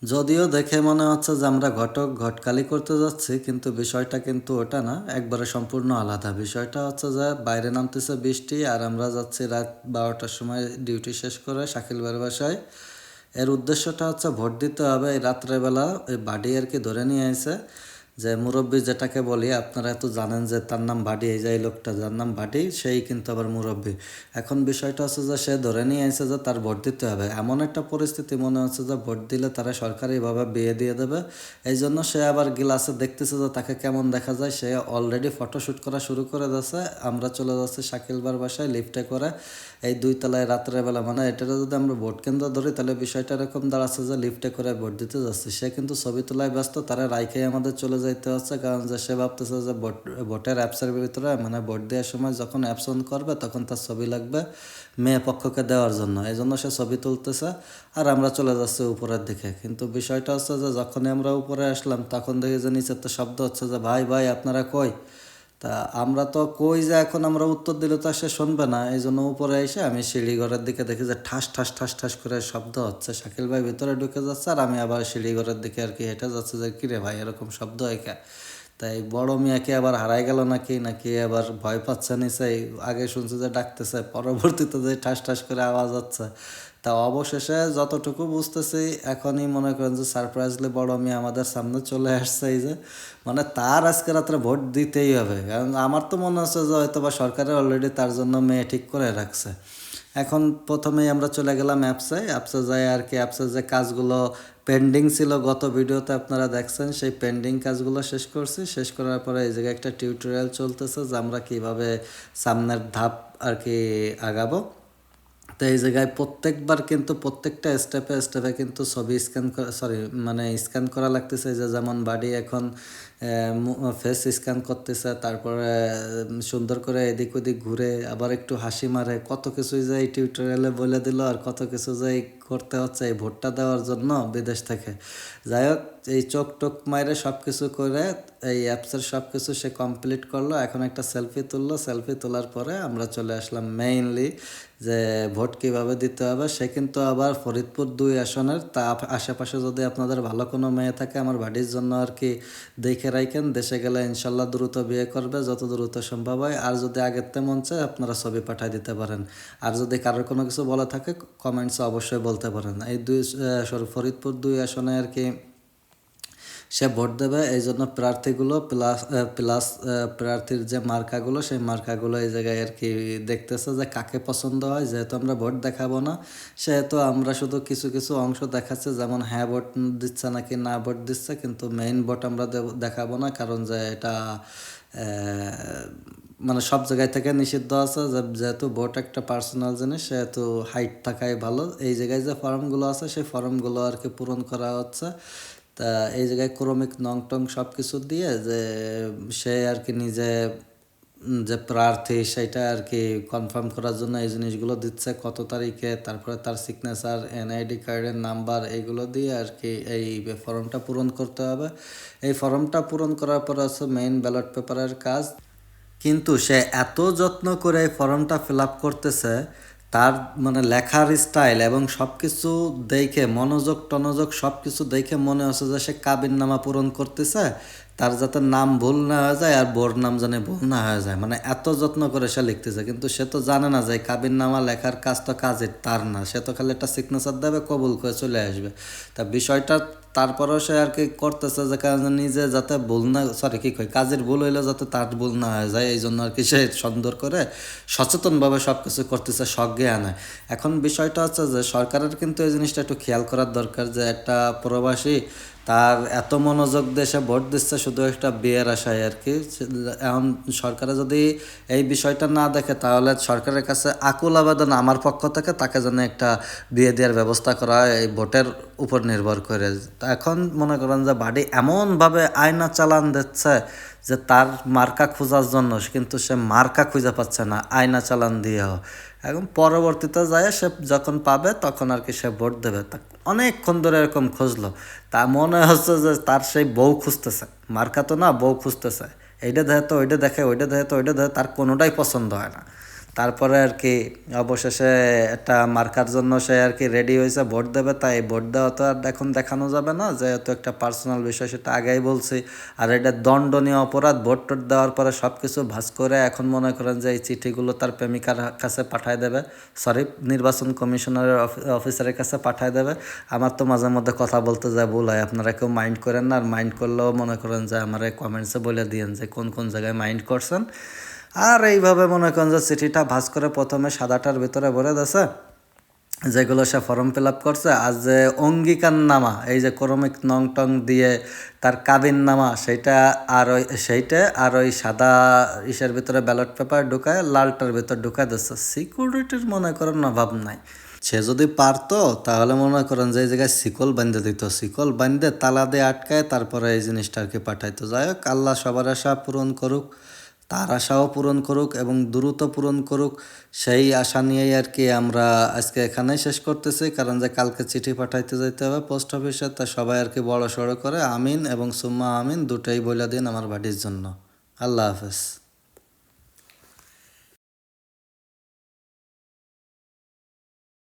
যদিও দেখে মনে হচ্ছে যে আমরা ঘটকালি করতে যাচ্ছি, কিন্তু বিষয়টা কিন্তু ওটা না, একবারে সম্পূর্ণ আলাদা। বিষয়টা হচ্ছে যে বাইরে নামতেছে বৃষ্টি আর আমরা যাচ্ছি রাত 12টার সময় ডিউটি শেষ করে শাকিল ভাইয়ের বাসায়। এর উদ্দেশ্যটা হচ্ছে ভোট দিতে হবে। এই রাত্রেবেলা ওই বাডি আর কি ধরে নিয়ে আসে, যে মুরব্বী যেটাকে বলি, আপনারা তো জানেন যে তার নাম বাডি। এই যে এই লোকটা যার নাম বাডি, সেই কিন্তু আবার মুরব্বী। এখন বিষয়টা হচ্ছে যে সে ধরে নিয়ে আসে যে তার ভোট দিতে হবে। এমন একটা পরিস্থিতি মনে হচ্ছে যে ভোট দিলে তারা সরকারিভাবে বিয়ে দিয়ে দেবে। এই জন্য সে আবার গ্লাসে দেখতেছে যে তাকে কেমন দেখা যায়। সে অলরেডি ফটোশ্যুট করা শুরু করে দিয়েছে। আমরা চলে যাচ্ছি শাকিল বার বাসায় লিফটে করে, এই 2 তলায় রাত্রেবেলা। মানে এটা যদি আমরা ভোট কেন্দ্র ধরি তাহলে বিষয়টা এরকম দাঁড়াচ্ছে যে লিফটে করে ভোট দিতে যাচ্ছে। সে কিন্তু ছবি তোলায় ব্যস্ত, তারা রাইখেই আমাদের চলে যাইতে হচ্ছে, কারণ যে সে ভাবতেছে যে ভোটের অ্যাপসের ভিতরে, মানে ভোট দেওয়ার সময় যখন অ্যাপস অন করবে তখন তার ছবি লাগবে মেয়ে পক্ষকে দেওয়ার জন্য। এই জন্য সে ছবি তুলতেছে আর আমরা চলে যাচ্ছি উপরের দিকে। কিন্তু বিষয়টা হচ্ছে যে যখনই আমরা উপরে আসলাম তখন দেখি যে নিচের তো শব্দ হচ্ছে যে ভাই ভাই আপনারা কই। তা আমরা তো কই যে এখন আমরা উত্তর দিলে তো আর সে শুনবে না। এই জন্য উপরে এসে আমি সিঁড়িঘরের দিকে দেখি যে ঠাস ঠাস ঠাস ঠাস করে শব্দ হচ্ছে। শাকিল ভাই ভিতরে ঢুকে যাচ্ছে আর আমি আবার সিঁড়িঘরের দিকে আর কি হেঁটে যাচ্ছে যে কিরে ভাই এরকম শব্দ হয় কে। তাই বড় মিয়াকে আবার হারাই গেল নাকি নাকি আবার ভয় পাচ্ছে নিচে। আগে শুনছে যে ডাকতেছে, পরবর্তীতে যে ঠাস ঠাস করে আওয়াজ হচ্ছে। তা অবশেষে যতটুকু বুঝতেছি এখনই মনে করেন যে সারপ্রাইজলি বড় মিয়া আমাদের সামনে চলে আসছে। এই যে মানে তার আজকে রাত্রে ভোট দিতেই হবে, কারণ আমার তো মনে হচ্ছে যে হয়তো বা সরকারে অলরেডি তার জন্য মেয়ে ঠিক করে রাখছে। এখন প্রথমেই আমরা চলে গেলাম অ্যাপসে যাই আর কি। অ্যাপসে যে কাজগুলো পেন্ডিং ছিল গত ভিডিওতে আপনারা দেখছেন, সেই পেন্ডিং কাজগুলো শেষ করছি। শেষ করার পরে এই জায়গায় একটা টিউটোরিয়াল চলতেছে যে আমরা কীভাবে সামনের ধাপ আর কি আগাবো। তো এই জায়গায় প্রত্যেকবার কিন্তু প্রত্যেকটা স্টেপে স্টেপে কিন্তু ছবি স্ক্যান করা, সরি মানে স্ক্যান করা লাগতেছে। যে যেমন বাডি এখন ফেস স্ক্যান করতেছে, তারপরে সুন্দর করে এদিক ওদিক ঘুরে আবার একটু হাসি মারে, কত কিছুই যে এই টিউটোরিয়ালে বলে দিল আর কত কিছু যে করতে হচ্ছে এই ভোটটা দেওয়ার জন্য বিদেশ থেকে। যাই হোক, এই চোখ টোক মাইরে সব কিছু করে এই অ্যাপসের সব কিছু সে কমপ্লিট করলো। এখন একটা সেলফি তুললো, সেলফি তোলার পরে আমরা চলে আসলাম মেইনলি যে ভোট কীভাবে দিতে হবে। সে কিন্তু আবার ফরিদপুর 2 আসনের। তা আশেপাশে যদি আপনাদের ভালো কোনো মেয়ে থাকে আমার বাড়ির জন্য আর কি দেখে রাখেন। দেশে গেলে ইনশাল্লাহ দ্রুত বিয়ে করবে, যত দ্রুত সম্ভব হয়। আর যদি আগের তে মন চায় আপনারা ছবি পাঠিয়ে দিতে পারেন। আর যদি কারোর কোনো কিছু বলা থাকে কমেন্টসে অবশ্যই বলতে পারেন। এই ফরিদপুর 2 আসনে আর কি সে ভোট দেবে। এই জন্য প্রার্থীগুলো প্লাস প্লাস প্রার্থীর যে মার্কাগুলো, সেই মার্কাগুলো এই জায়গায় আর কি দেখতেছে যে কাকে পছন্দ হয়। যেহেতু আমরা ভোট দেখাবো না, সেহেতু আমরা শুধু কিছু কিছু অংশ দেখাচ্ছে, যেমন হ্যাঁ ভোট দিচ্ছে নাকি না ভোট দিচ্ছে, কিন্তু মেইন ভোট আমরা দেখাবো না, কারণ যে এটা মানে সব জায়গায় থেকে নিষিদ্ধ আছে। যেহেতু ভোট একটা পার্সোনাল জিনিস, সেহেতু হাইট থাকাই ভালো। এই জায়গায় যে ফর্মগুলো আছে সেই ফর্মগুলো আর কি পূরণ করা হচ্ছে। তা এই জায়গায় ক্রমিক নং টং সব কিছু দিয়ে যে সে আর কি নিজে যে প্রার্থী সেটা আর কি কনফার্ম করার জন্য এই জিনিসগুলো দিচ্ছে, কত তারিখে, তারপরে তার সিগনেচার, এনআইডি কার্ডের নাম্বার, এইগুলো দিয়ে আর কি এই ফর্মটা পূরণ করতে হবে। এই ফর্মটা পূরণ করার পর আছে মেইন ব্যালট পেপারের কাজ। কিন্তু সে এত যত্ন করে এই ফর্মটা ফিল আপ করতেছে, তার মানে লেখার স্টাইল এবং সব কিছু দেখে মনোযোগ টনোযোগ সব কিছু দেখে মনে হচ্ছে যে সে কাবিননামা পূরণ করতেছে, তার যাতে নাম ভুল না হয়ে যায় আর বোর নাম জানে ভুল না হয়ে যায়। মানে এত যত্ন করে সে লিখতেছে, কিন্তু সে তো জানে না যে কাবিননামা লেখার কাজ তো কাজের তার না। সে তো খালি একটা সিগনেচার দেবে, কবুল করে চলে আসবে। তা বিষয়টা তারপরেও সে আর কি করতেছে যে কারণ নিজে যাতে ভুল না, সরি কী কই, কাজের ভুল হইলে যাতে তার ভুল না হয়ে যায়, এই জন্য আর কি সে সুন্দর করে সচেতনভাবে সব কিছু করতেছে সজ্ঞে আনায়। এখন বিষয়টা হচ্ছে যে সরকারের কিন্তু এই জিনিসটা একটু খেয়াল করার দরকার, যে একটা প্রবাসী তার এত মনোযোগ দিয়ে সে ভোট দিচ্ছে শুধু একটা বিয়ের আশায় আর কি। এখন সরকারে যদি এই বিষয়টা না দেখে, তাহলে সরকারের কাছে আকুল আবেদন আমার পক্ষ থেকে, তাকে যেন একটা বিয়ে দেওয়ার ব্যবস্থা করা হয় এই ভোটের উপর নির্ভর করে। এখন মনে করেন যে বাড়ি এমনভাবে আয়না চালান দিচ্ছে যে তার মার্কা খোঁজার জন্য, কিন্তু সে মার্কা খুঁজে পাচ্ছে না আয়না চালান দিয়েও। এখন পরবর্তীতে যায় সে যখন পাবে তখন আর কি সে ভোট দেবে। তা অনেকক্ষণ ধরে এরকম খুঁজলো, তা মনে হচ্ছে যে তার সেই বউ খুঁজতেছে, মার্কা তো না বউ খুঁজতেছে। এইটা দেখে তো ওইটা দেখে, ওইটা দেখে তো ওইটা দেখে, তার কোনোটাই পছন্দ হয় না। তারপরে আর কি অবশেষে একটা মার্কার জন্য সে আর কি রেডি হয়েছে ভোট দেবে, তাই ভোট দেওয়া তো আর এখন দেখানো যাবে না, যেহেতু একটা পার্সোনাল বিষয় সেটা আগেই বলছি। আর এটা দণ্ডনীয় অপরাধ, ভোট টোট দেওয়ার পরে সব কিছু ভাঁজ করে এখন মনে করেন যে এই চিঠিগুলো তার প্রেমিকার কাছে পাঠায় দেবে, সরি নির্বাচন কমিশনারের অফিসারের কাছে পাঠায় দেবে। আমার তো মাঝে মধ্যে কথা বলতে যায় ভুল হয়, আপনারা কেউ মাইন্ড করেন না, আর মাইন্ড করলেও মনে করেন যে আমার কমেন্টসে বলে দিয়েন যে কোন কোন জায়গায় মাইন্ড করছেন। আর এইভাবে মনে করেন যে চিঠিটা ভাঁজ করে প্রথমে সাদাটার ভিতরে ভরে দিয়েছে যেগুলো সে ফর্ম ফিল আপ করছে, আর যে অঙ্গীকার নামা এই যে ক্রমিক নং টং দিয়ে তার কাবিন নামা সেইটা আর ওই সাদা ইসের ভিতরে ব্যালট পেপার ঢুকায় লালটার ভিতর ঢুকায় দিচ্ছে। সিকিউরিটির মনে করেন অভাব নাই। সে যদি পারতো তাহলে মনে করেন যে এই জায়গায় শিকল বাঁধে দিত, শিকল বাঁধে তালা দিয়ে আটকায় তারপরে এই জিনিসটা আর কি পাঠাইতো। যাই হোক, আল্লাহ সবার আশা পূরণ করুক, তার আশাও পূরণ করুক এবং দ্রুত পূরণ করুক, সেই আশা নিয়েই আর কি আমরা আজকে এখানেই শেষ করতেছি। কারণ যে কালকে চিঠি পাঠাইতে যেতে হবে পোস্ট অফিসে, তা সবাই আর কি বড় সড়ো করে আমিন এবং সুম্মা আমিন দুটাই বলে দিন আমার বাড়ির জন্য। আল্লাহ হাফেজ।